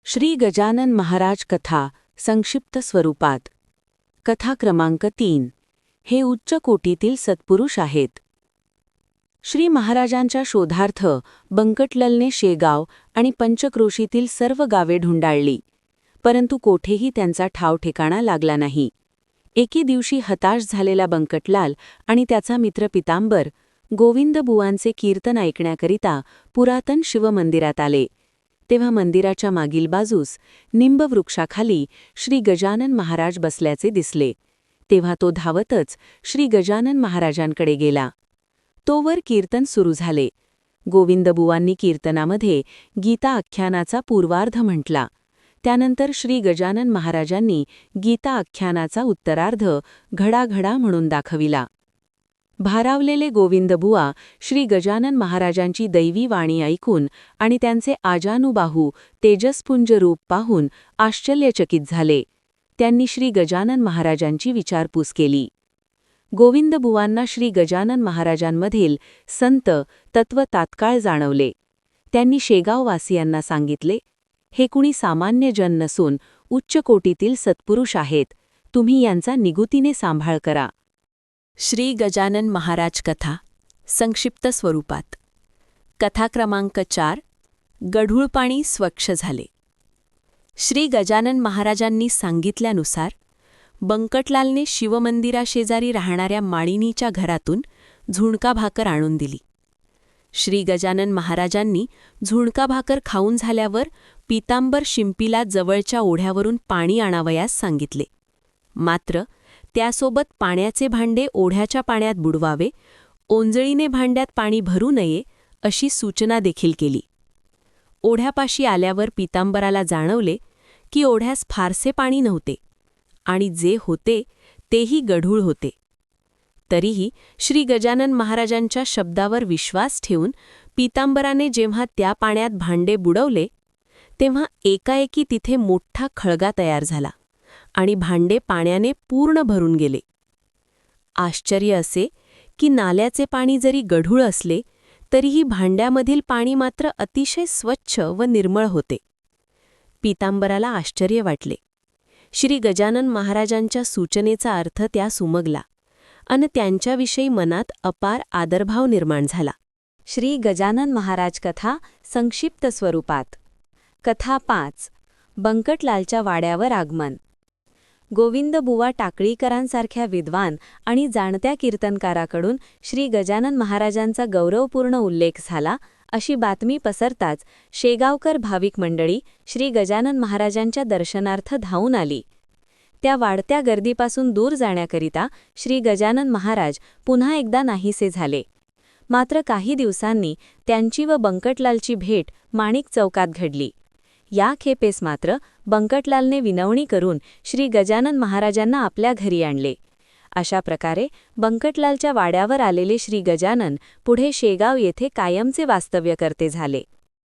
श्री गजानन महाराज कथा संक्षिप्त स्वरूपात. कथा क्रमांक 3. हे उच्च कोटीतील सत्पुरुष आहेत. श्री महाराजांच्या शोधार्थ बंकटललने शेगाव आणि पंचक्रोशीतील सर्व गावे ढुंडाळली, परंतु कोठेही त्यांचा ठाव ठिकाणा लागला नाही. एके दिवशी हताश झालेला बंकटलाल आणि त्याचा मित्र पितांबर गोविंदबुवांचे कीर्तन ऐकण्याकरिता पुरातन शिवमंदिरात आले. तेव्हा मंदिराच्या मागील बाजूस निंबवृक्षाखाली श्री गजानन महाराज बसल्याचे दिसले. तेव्हा तो धावतच श्री गजानन महाराजांकडे गेला. तोवर कीर्तन सुरू झाले. गोविंदबुवांनी कीर्तनामध्ये गीता आख्यानाचा पूर्वार्ध म्हटला. त्यानंतर श्री गजानन महाराजांनी गीता आख्यानाचा उत्तरार्ध घडाघडा म्हणून दाखविला. भारावलेले गोविंदबुवा श्री गजानन महाराजांची दैवी वाणी ऐकून आणि त्यांचे आजानुबाहू तेजस्पुंज रूप पाहून आश्चर्यचकित झाले. त्यांनी श्री गजानन महाराजांची विचारपूस केली. गोविंदबुवांना श्री गजानन महाराजांमधील संत तत्व तात्काळ जाणवले. त्यांनी शेगाववासियांना सांगितले, हे कुणी सामान्य जन नसून उच्च कोटीतील सत्पुरुष आहेत. तुम्ही यांचा निगुतीने सांभाळ करा. श्री गजानन महाराज कथा संक्षिप्त स्वरूपात. कथा क्रमांक 4. गढूळ पाणी स्वच्छ झाले. श्री गजानन महाराजांनी सांगितल्यानुसार बंकटलालने शिवमंदिराशेजारी राहणाऱ्या माळिनीच्या घरातून झुणका भाकर आणून दिली. श्री गजानन महाराजांनी झुणका भाकर खाऊन झाल्यावर पितांबर शिंपीला जवळच्या ओढ्यावरून पाणी आणावयास सांगितले. मात्र त्यासोबत पाण्याचे भांडे ओढ्याच्या पाण्यात बुडवावे, ओंजळीने भांड्यात पाणी भरू नये अशी सूचना देखील केली. ओढ्यापाशी आल्यावर पितांबराला जाणवले की ओढ्यास फारसे पाणी नव्हते आणि जे होते तेही गढूळ होते. तरीही श्री गजानन महाराजांच्या शब्दावर विश्वास ठेवून पितांबराने जेव्हा त्या पाण्यात भांडे बुडवले तेव्हा एकाएकी तिथे मोठा खळगा तयार झाला आणि भांडे पाण्याने पूर्ण भरून गेले. आश्चर्य असे की नाल्याचे पाणी जरी गढूळ असले तरीही भांड्यामधील पाणी मात्र अतिशय स्वच्छ व निर्मळ होते. पितांबराला आश्चर्य वाटले. श्री गजानन महाराजांच्या सूचनेचा अर्थ त्या सुमगला अन त्यांच्याविषयी मनात अपार आदरभाव निर्माण झाला. श्री गजानन महाराज कथा संक्षिप्त स्वरूपात. कथा 5. बंकटलालच्या वाड्यावर आगमन. गोविंदबुवा टाकळीकरांसारख्या विद्वान आणि जाणत्या कीर्तनकाराकडून श्री गजानन महाराजांचा गौरवपूर्ण उल्लेख झाला अशी बातमी पसरताच शेगावकर भाविक मंडळी श्री गजानन महाराजांच्या दर्शनार्थ धावून आली. त्या वाढत्या गर्दीपासून दूर जाण्याकरिता श्री गजानन महाराज पुन्हा एकदा नाहीसे झाले. मात्र काही दिवसांनी त्यांची व बंकटलालची भेट माणिक चौकात घडली. या खेपेस मात्र बंकटलालने विनवणी करून श्री गजानन महाराजांना आपल्या घरी आणले. अशा प्रकारे बंकटलालच्या वाड्यावर आलेले श्री गजानन पुढे शेगाव येथे कायमचे वास्तव्य करते झाले.